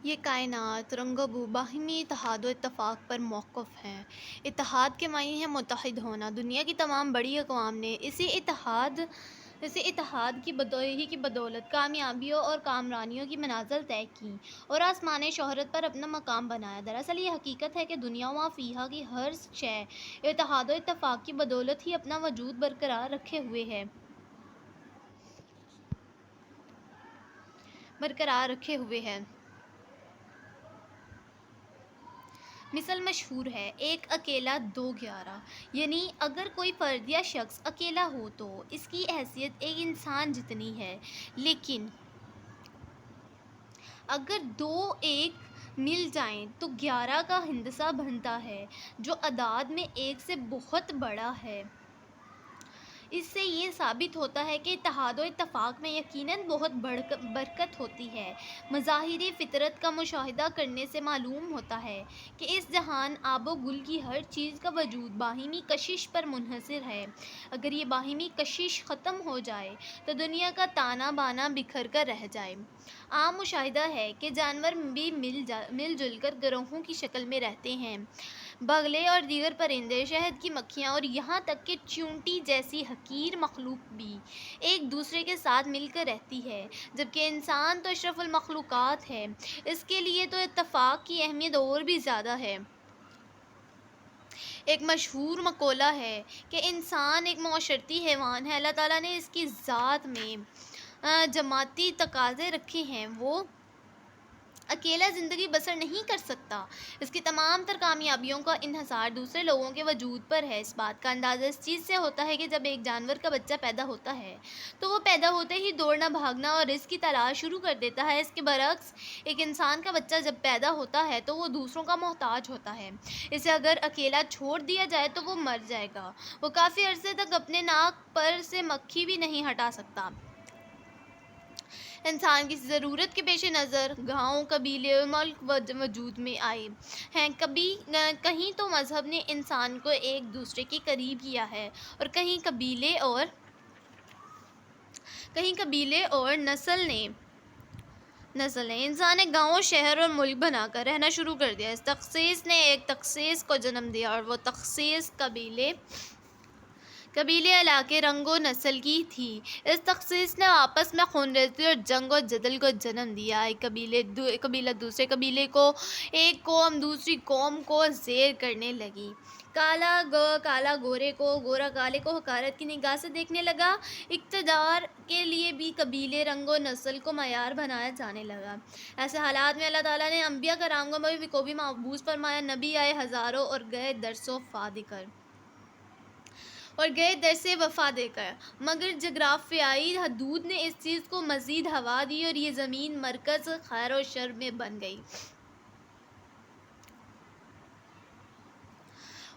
یہ کائنات رنگ و بو باہمی اتحاد و اتفاق پر موقف ہیں۔ اتحاد کے معنی ہے متحد ہونا۔ دنیا کی تمام بڑی اقوام نے اسی اتحاد کی بدولت کامیابیوں اور کامرانیوں کی منازل طے کی اور آسمان شہرت پر اپنا مقام بنایا۔ دراصل یہ حقیقت ہے کہ دنیا و ما فیہا کی ہر شے اتحاد و اتفاق کی بدولت ہی اپنا وجود برقرار رکھے ہوئے ہے۔ مثل مشہور ہے، ایک اکیلا دو گیارہ، یعنی اگر کوئی فرد یا شخص اکیلا ہو تو اس کی حیثیت ایک انسان جتنی ہے، لیکن اگر دو ایک مل جائیں تو 11 کا ہندسہ بنتا ہے، جو اعداد میں ایک سے بہت بڑا ہے۔ اس سے یہ ثابت ہوتا ہے کہ اتحاد و اتفاق میں یقیناً بہت برکت ہوتی ہے۔ مظاہر فطرت کا مشاہدہ کرنے سے معلوم ہوتا ہے کہ اس جہان آب و گل کی ہر چیز کا وجود باہمی کشش پر منحصر ہے۔ اگر یہ باہمی کشش ختم ہو جائے تو دنیا کا تانا بانا بکھر کر رہ جائے۔ عام مشاہدہ ہے کہ جانور بھی مل جل کر گروہوں کی شکل میں رہتے ہیں۔ بگلے اور دیگر پرندے، شہد کی مکھیاں اور یہاں تک کہ چیونٹی جیسی حقیر مخلوق بھی ایک دوسرے کے ساتھ مل کر رہتی ہے، جبکہ انسان تو اشرف المخلوقات ہے۔ اس کے لیے تو اتفاق کی اہمیت اور بھی زیادہ ہے۔ ایک مشہور مقولہ ہے کہ انسان ایک معاشرتی حیوان ہے۔ اللہ تعالیٰ نے اس کی ذات میں جماعتی تقاضے رکھے ہیں۔ وہ اکیلا زندگی بسر نہیں کر سکتا۔ اس کی تمام تر کامیابیوں کا انحصار دوسرے لوگوں کے وجود پر ہے۔ اس بات کا اندازہ اس چیز سے ہوتا ہے کہ جب ایک جانور کا بچہ پیدا ہوتا ہے تو وہ پیدا ہوتے ہی دوڑنا بھاگنا اور رزق کی تلاش شروع کر دیتا ہے۔ اس کے برعکس ایک انسان کا بچہ جب پیدا ہوتا ہے تو وہ دوسروں کا محتاج ہوتا ہے۔ اسے اگر اکیلا چھوڑ دیا جائے تو وہ مر جائے گا۔ وہ کافی عرصے تک اپنے ناک پر سے مکھی بھی نہیں ہٹا سکتا۔ انسان کی ضرورت کے پیش نظر گاؤں، قبیلے اور ملک وجود میں آئے ہیں۔ کہیں تو مذہب نے انسان کو ایک دوسرے کے قریب کیا ہے اور کہیں قبیلے اور نسل نے انسان نے گاؤں، شہر اور ملک بنا کر رہنا شروع کر دیا۔ اس تخصیص نے ایک تخصیص کو جنم دیا اور وہ تخصیص قبیلے، علاقے، رنگ و نسل کی تھی۔ اس تخصیص نے آپس میں خونریزی اور جنگ و جدل کو جنم دیا۔ ایک قبیلہ دوسرے قبیلے کو، ایک قوم دوسری قوم کو زیر کرنے لگی۔ کالا گورے کو، گورا کالے کو حقارت کی نگاہ سے دیکھنے لگا۔ اقتدار کے لیے بھی قبیلے، رنگ و نسل کو معیار بنایا جانے لگا۔ ایسے حالات میں اللہ تعالیٰ نے انبیاء کرام کو بھی مبعوث فرمایا۔ نبی آئے ہزاروں اور گئے در سے وفا دے کر، مگر جغرافیائی حدود نے اس چیز کو مزید ہوا دی اور یہ زمین مرکز خیر و شر میں بن گئی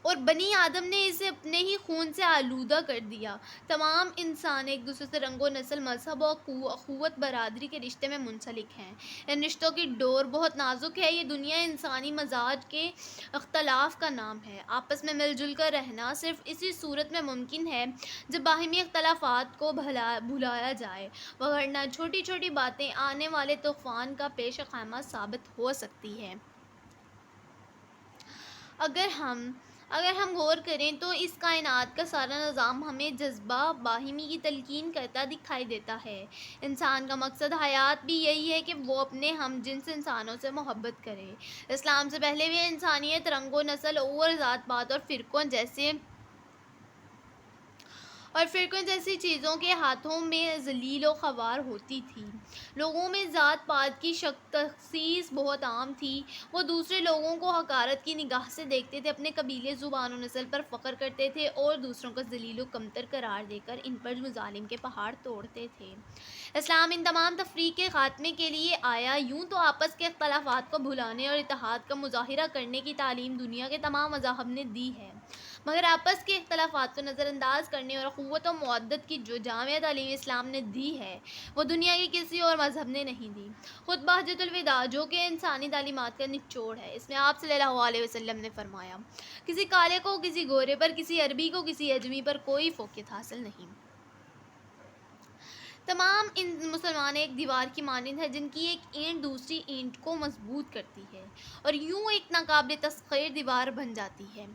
اور بنی آدم نے اسے اپنے ہی خون سے آلودہ کر دیا۔ تمام انسان ایک دوسرے سے رنگ و نسل، مذہب و اخوت برادری کے رشتے میں منسلک ہیں۔ ان رشتوں کی ڈور بہت نازک ہے۔ یہ دنیا انسانی مزاج کے اختلاف کا نام ہے۔ آپس میں مل جل کر رہنا صرف اسی صورت میں ممکن ہے جب باہمی اختلافات کو بھلایا جائے، وگرنہ چھوٹی چھوٹی باتیں آنے والے طوفان کا پیش خیمہ ثابت ہو سکتی ہیں۔ اگر ہم غور کریں تو اس کائنات کا سارا نظام ہمیں جذبہ باہمی کی تلقین کرتا دکھائی دیتا ہے۔ انسان کا مقصد حیات بھی یہی ہے کہ وہ اپنے ہم جنس انسانوں سے محبت کرے۔ اسلام سے پہلے بھی انسانیت رنگ و نسل اور ذات پات اور فرقوں جیسی چیزوں کے ہاتھوں میں ذلیل و خوار ہوتی تھی۔ لوگوں میں ذات پات کی تخصیص بہت عام تھی۔ وہ دوسرے لوگوں کو حقارت کی نگاہ سے دیکھتے تھے، اپنے قبیلے، زبان و نسل پر فخر کرتے تھے اور دوسروں کو ذلیل و کمتر قرار دے کر ان پر مظالم کے پہاڑ توڑتے تھے۔ اسلام ان تمام تفریق کے خاتمے کے لیے آیا۔ یوں تو آپس کے اختلافات کو بھلانے اور اتحاد کا مظاہرہ کرنے کی تعلیم دنیا کے تمام مذاہب نے دی ہے، مگر آپس کے اختلافات کو نظر انداز کرنے اور اخوت و مودت کی جو جامع تعلیم اسلام نے دی ہے وہ دنیا کے کسی اور مذہب نے نہیں دی۔ خطبہ حجۃ الوداع، جو کہ انسانی تعلیمات کا نچوڑ ہے، اس میں آپ صلی اللہ علیہ وسلم نے فرمایا، کسی کالے کو کسی گورے پر، کسی عربی کو کسی عجمی پر کوئی فوقیت حاصل نہیں۔ تمام ان مسلمان ایک دیوار کی مانند ہے جن کی ایک اینٹ دوسری اینٹ کو مضبوط کرتی ہے اور یوں ایک ناقابل تسخیر دیوار بن جاتی ہے۔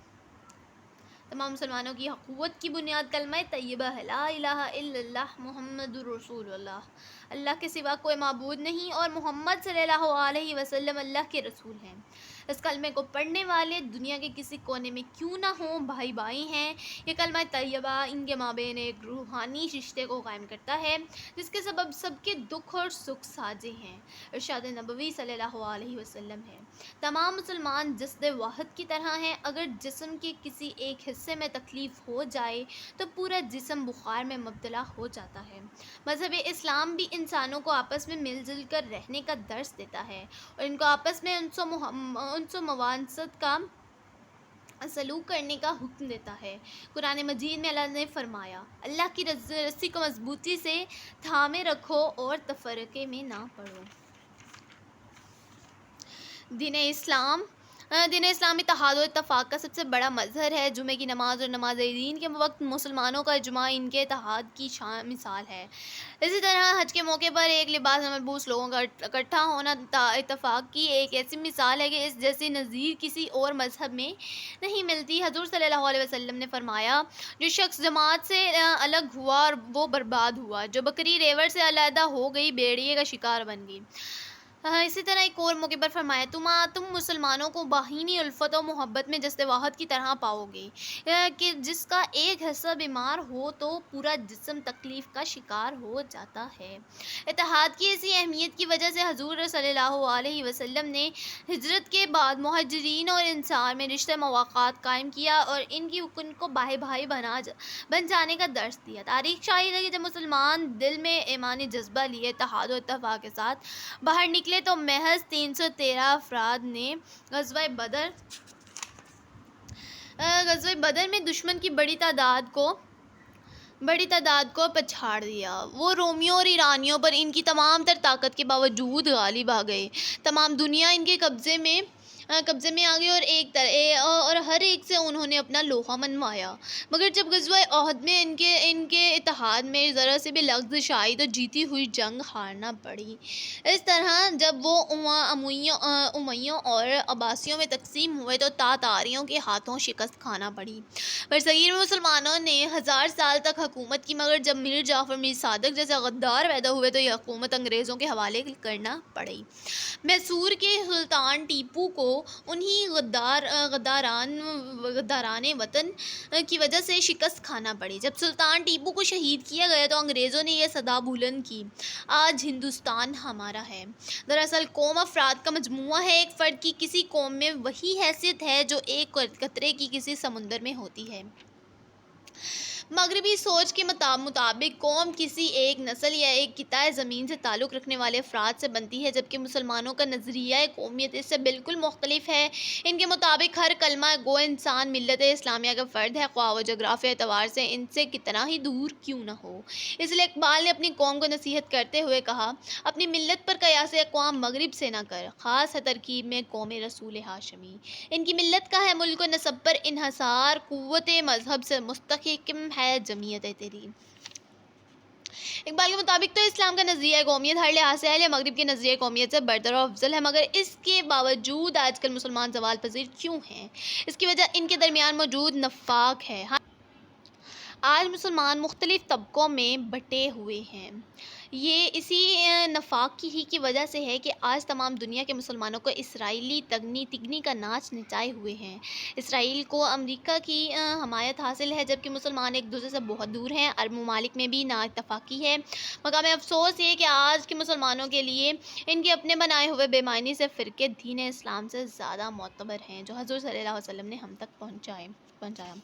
تمام مسلمانوں کی قوت کی بنیاد کلمہ طیبہ ہے، لا الہ الا اللہ محمد رسول اللہ، اللہ کے سوا کوئی معبود نہیں اور محمد صلی اللہ علیہ وسلم اللہ کے رسول ہیں۔ اس کلمے کو پڑھنے والے دنیا کے کسی کونے میں کیوں نہ ہوں، بھائی بھائی ہیں۔ یہ کلمہ طیبہ ان کے مابین ایک روحانی رشتے کو قائم کرتا ہے جس کے سبب سب کے دکھ اور سکھ ساجے ہیں۔ ارشاد نبوی صلی اللہ علیہ وسلم ہے، تمام مسلمان جسد واحد کی طرح ہیں، اگر جسم کے کسی ایک حصے میں تکلیف ہو جائے تو پورا جسم بخار میں مبتلا ہو جاتا ہے۔ مذہب اسلام بھی انسانوں کو آپس میں مل جل کر رہنے کا درس دیتا ہے اور ان کو آپس میں انس و مواسط کا سلوک کرنے کا حکم دیتا ہے۔ قرآن مجید میں اللہ نے فرمایا، اللہ کی رسی کو مضبوطی سے تھامے رکھو اور تفرقے میں نہ پڑو۔ دین اسلام اتحاد و اتفاق کا سب سے بڑا مظہر ہے۔ جمعے کی نماز اور نماز عیدین کے وقت مسلمانوں کا اجماع ان کے اتحاد کی مثال ہے۔ اسی طرح حج کے موقع پر ایک لباس میں ملبوس لوگوں کا اکٹھا ہونا اتفاق کی ایک ایسی مثال ہے کہ اس جیسی نظیر کسی اور مذہب میں نہیں ملتی۔ حضور صلی اللہ علیہ وسلم نے فرمایا، جو شخص جماعت سے الگ ہوا اور وہ برباد ہوا، جو بکری ریوڑ سے علیحدہ ہو گئی بھیڑیے کا شکار بن گئی۔ اسی طرح ایک اور موقع پر فرمایا، تم مسلمانوں کو باہمی الفت و محبت میں جسد واحد کی طرح پاؤ گے کہ جس کا ایک حصہ بیمار ہو تو پورا جسم تکلیف کا شکار ہو جاتا ہے۔ اتحاد کی ایسی اہمیت کی وجہ سے حضور صلی اللہ علیہ وسلم نے ہجرت کے بعد مہاجرین اور انصار میں رشتہ مواقعات قائم کیا اور ان کو بھائی بھائی بن جانے کا درس دیا۔ تاریخ شاہد ہے کہ جب مسلمان دل میں ایمانی جذبہ لیے اتحاد و اتفاق کے ساتھ باہر نکلے تو محض 313 افراد نے غزوہ بدر میں دشمن کی بڑی تعداد کو پچھاڑ دیا۔ وہ رومیوں اور ایرانیوں پر ان کی تمام تر طاقت کے باوجود غالب آ گئے۔ تمام دنیا ان کے قبضے میں آ گئی اور ہر ایک سے انہوں نے اپنا لوہا منوایا، مگر جب غزوہ احد میں ان کے اتحاد میں ذرا سے بھی لغزش آئی تو جیتی ہوئی جنگ ہارنا پڑی۔ اس طرح جب وہ امیوں اور عباسیوں میں تقسیم ہوئے تو تاتاریوں کے ہاتھوں شکست کھانا پڑی۔ برصغیر میں مسلمانوں نے 1000 سال تک حکومت کی، مگر جب میر جعفر میر صادق جیسے غدار پیدا ہوئے تو یہ حکومت انگریزوں کے حوالے کرنا پڑی۔ میسور کے سلطان ٹیپو کو انہی غداران وطن کی وجہ سے شکست کھانا پڑی۔ جب سلطان ٹیپو کو شہید کیا گیا تو انگریزوں نے یہ صدا بلند کی، آج ہندوستان ہمارا ہے۔ دراصل قوم افراد کا مجموعہ ہے۔ ایک فرد کی کسی قوم میں وہی حیثیت ہے جو ایک قطرے کی کسی سمندر میں ہوتی ہے۔ مغربی سوچ کے مطابق قوم کسی ایک نسل یا ایک قطعہ زمین سے تعلق رکھنے والے افراد سے بنتی ہے، جبکہ مسلمانوں کا نظریہ قومیت اس سے بالکل مختلف ہے۔ ان کے مطابق ہر کلمہ گو انسان ملت اسلامیہ کا فرد ہے، خواہ وہ جغرافیائی اعتبار سے ان سے کتنا ہی دور کیوں نہ ہو۔ اس لیے اقبال نے اپنی قوم کو نصیحت کرتے ہوئے کہا، اپنی ملت پر قیاس اقوام مغرب سے نہ کر، خاص ہے ترکیب میں قوم رسول ہاشمی۔ ان کی ملت کا ہے ملک و نسب پر انحصار، قوت مذہب سے مستحکم ہے جمعیت تیری۔ اقبال کے مطابق تو اسلام کا نظریہ قومیت ہر لحاظ سے اہل مغرب کے نظریہ قومیت سے برتر و افضل ہے، مگر اس کے باوجود آج کل مسلمان زوال پذیر کیوں ہیں؟ اس کی وجہ ان کے درمیان موجود نفاق ہے۔ آج مسلمان مختلف طبقوں میں بٹے ہوئے ہیں۔ یہ اسی نفاق کی وجہ سے ہے کہ آج تمام دنیا کے مسلمانوں کو اسرائیلی تگنی کا ناچ نچائے ہوئے ہیں۔ اسرائیل کو امریکہ کی حمایت حاصل ہے، جبکہ مسلمان ایک دوسرے سے بہت دور ہیں۔ عرب ممالک میں بھی نا اتفاقی ہے۔ مقام افسوس یہ کہ آج کے مسلمانوں کے لیے ان کے اپنے بنائے ہوئے بے معنی سے فرقے دین اسلام سے زیادہ معتبر ہیں جو حضور صلی اللہ علیہ وسلم نے ہم تک پہنچایا۔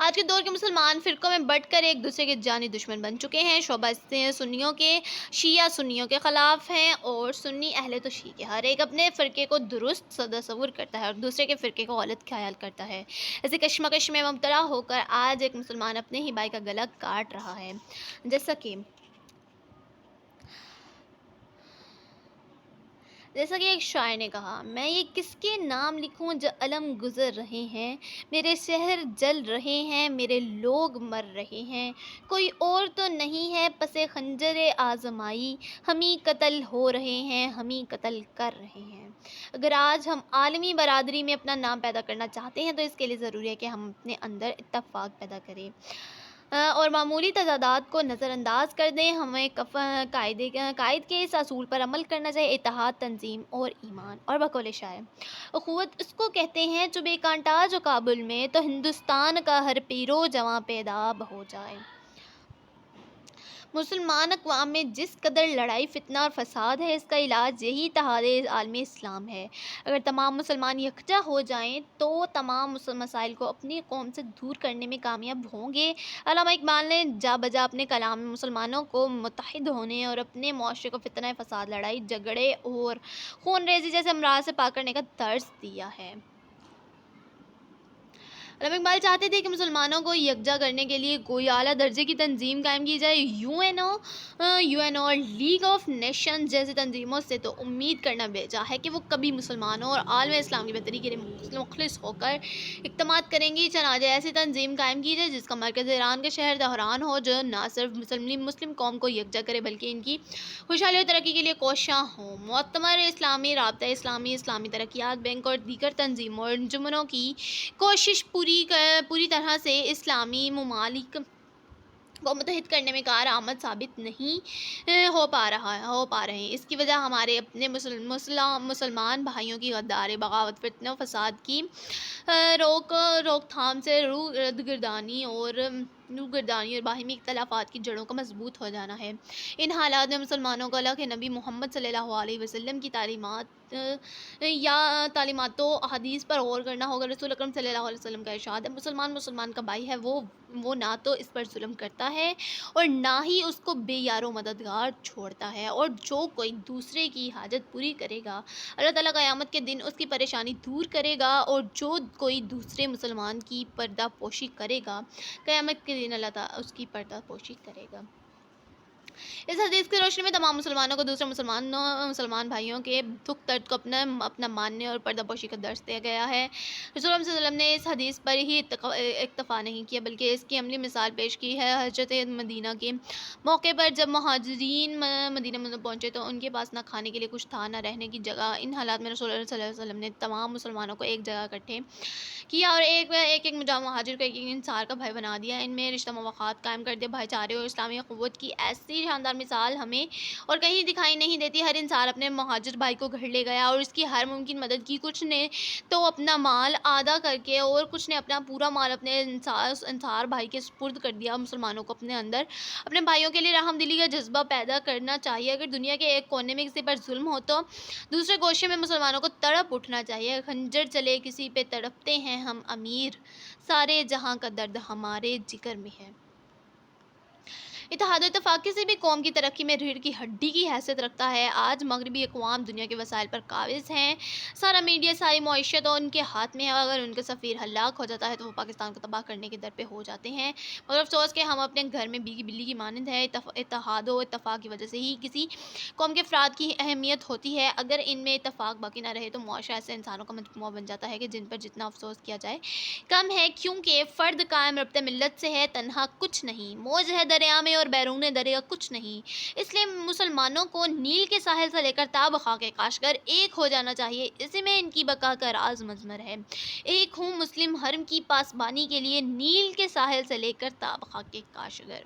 آج کے دور کے مسلمان فرقوں میں بٹ کر ایک دوسرے کے جانی دشمن بن چکے ہیں۔ شعبہ سنیوں کے شیعہ سنیوں کے خلاف ہیں اور سنی اہل تو شیعہ کے، ہر ایک اپنے فرقے کو درست تصور کرتا ہے اور دوسرے کے فرقے کو غلط خیال کرتا ہے۔ ایسے کشمکش میں مبتلا ہو کر آج ایک مسلمان اپنے ہی بھائی کا گلا کاٹ رہا ہے۔ جیسا کہ ایک شاعر نے کہا، میں یہ کس کے نام لکھوں جو علم گزر رہے ہیں، میرے شہر جل رہے ہیں، میرے لوگ مر رہے ہیں، کوئی اور تو نہیں ہے ہیں پس خنجر آزمائی، ہم ہی قتل ہو رہے ہیں، ہم ہی قتل کر رہے ہیں۔ اگر آج ہم عالمی برادری میں اپنا نام پیدا کرنا چاہتے ہیں تو اس کے لیے ضروری ہے کہ ہم اپنے اندر اتفاق پیدا کریں اور معمولی تضادات کو نظر انداز کر دیں۔ ہمیں قائد کے اس اصول پر عمل کرنا چاہیے: اتحاد، تنظیم اور ایمان۔ اور بقول شاعر: اخوت اس کو کہتے ہیں جو بے کانٹا جو کابل میں، تو ہندوستان کا ہر پیرو جواں پیداب ہو جائے۔ مسلمان اقوام میں جس قدر لڑائی، فتنہ اور فساد ہے، اس کا علاج یہی اتحاد عالمی اسلام ہے۔ اگر تمام مسلمان یکجا ہو جائیں تو تمام مسائل کو اپنی قوم سے دور کرنے میں کامیاب ہوں گے۔ علامہ اقبال نے جا بجا اپنے کلام میں مسلمانوں کو متحد ہونے اور اپنے معاشرے کو فتنہ، فساد، لڑائی جھگڑے اور خون ریزی جیسے امراض سے پاک کرنے کا درس دیا ہے۔ علامہ اقبال چاہتے تھے کہ مسلمانوں کو یکجا کرنے کے لیے کوئی اعلیٰ درجے کی تنظیم قائم کی جائے۔ یو این او اور لیگ آف نیشنز جیسی تنظیموں سے تو امید کرنا بیجا ہے کہ وہ کبھی مسلمانوں اور عالم اسلام کی بہتری کے لیے مخلص ہو کر اقدامات کریں گی۔ چنانچہ ایسی تنظیم قائم کی جائے جس کا مرکز ایران کے شہر تہران ہو، جو نہ صرف مسلم قوم کو یکجا کرے بلکہ ان کی خوشحالی اور ترقی کے لیے کوشاں ہو۔ معتبر اسلامی رابطہ اسلامی، اسلامی ترقیاتی بینک اور دیگر تنظیموں اور انجمنوں کی کوشش پوری طرح سے اسلامی ممالک کو متحد کرنے میں کارآمد ثابت نہیں ہو پا رہے ہیں۔ اس کی وجہ ہمارے اپنے مسلمان بھائیوں کی غداری، بغاوت، فتنہ و فساد کی روک تھام سے روگردانی اور باہمی اختلافات کی جڑوں کا مضبوط ہو جانا ہے۔ ان حالات میں مسلمانوں کو اللہ کے نبی محمد صلی اللہ علیہ وسلم کی تعلیمات و احادیث پر غور کرنا ہوگا۔ رسول اکرم صلی اللہ علیہ وسلم کا ارشاد ہے: مسلمان کا بھائی ہے، وہ نہ تو اس پر ظلم کرتا ہے اور نہ ہی اس کو بے یار و مددگار چھوڑتا ہے، اور جو کوئی دوسرے کی حاجت پوری کرے گا اللہ تعالیٰ قیامت کے دن اس کی پریشانی دور کرے گا، اور جو کوئی دوسرے مسلمان کی پردہ پوشی کرے گا قیامت کے دن اللہ تعالیٰ اس کی پردہ پوشی کرے گا۔ اس حدیث کی روشنی میں تمام مسلمانوں کو دوسرے مسلمان بھائیوں کے دکھ درد کو اپنا ماننے اور پردہ پوشی کا درس دیا گیا ہے۔ رسول اللہ صلی اللہ علیہ وسلم نے اس حدیث پر ہی اکتفا نہیں کیا بلکہ اس کی عملی مثال پیش کی ہے۔ ہجرت مدینہ کے موقع پر جب مہاجرین مدینہ میں پہنچے تو ان کے پاس نہ کھانے کے لیے کچھ تھا، نہ رہنے کی جگہ۔ ان حالات میں رسول اللہ صلی اللہ علیہ وسلم نے تمام مسلمانوں کو ایک جگہ اکٹھے کیا اور ایک مہاجر کو ایک انصار کا بھائی بنا دیا۔ ان میں رشتہ موافقت قائم کر دیا۔ بھائی چارے اور اسلامی اخوت کی ایسی شاندار مثال ہمیں اور کہیں دکھائی نہیں دیتی۔ ہر انصار اپنے مہاجر بھائی کو گھر لے گیا اور اس کی ہر ممکن مدد کی۔ کچھ نے تو اپنا مال آدھا کر کے اور کچھ نے اپنا پورا مال اپنے انصار بھائی کے سپرد کر دیا۔ مسلمانوں کو اپنے اندر اپنے بھائیوں کے لیے رحم دلی کا جذبہ پیدا کرنا چاہیے۔ اگر دنیا کے ایک کونے میں کسی پر ظلم ہو تو دوسرے گوشے میں مسلمانوں کو تڑپ اٹھنا چاہیے۔ خنجر چلے کسی پہ تڑپتے ہیں ہم امیر، سارے جہاں کا درد ہمارے جگر میں ہے۔ اتحاد و اتفاق کسی بھی قوم کی ترقی میں ریڑھ کی ہڈی کی حیثیت رکھتا ہے۔ آج مغربی اقوام دنیا کے وسائل پر قابض ہیں، سارا میڈیا، ساری معیشت اور ان کے ہاتھ میں ہے۔ اگر ان کا سفیر ہلاک ہو جاتا ہے تو وہ پاکستان کو تباہ کرنے کے در پہ ہو جاتے ہیں، مگر افسوس کہ ہم اپنے گھر میں بھیگی بلی کی مانند ہیں۔ اتحاد و اتفاق کی وجہ سے ہی کسی قوم کے افراد کی اہمیت ہوتی ہے۔ اگر ان میں اتفاق باقی نہ رہے تو معاشرہ ایسے انسانوں کا مجموعہ بن جاتا ہے کہ جن پر جتنا افسوس کیا جائے کم ہے، کیونکہ فرد قائم رابطہ ملت سے ہے، تنہا کچھ نہیں، موج ہے دریا میں اور بیرون دریا کچھ نہیں۔ اس لیے مسلمانوں کو نیل کے ساحل سے لے کر تا خاک کاشغر ایک ہو جانا چاہیے۔ اسی میں ان کی بقا کا راز مضمر ہے۔ ایک ہوں مسلم حرم کی پاسبانی کے لیے، نیل کے ساحل سے لے کر تا خاک کاشغر۔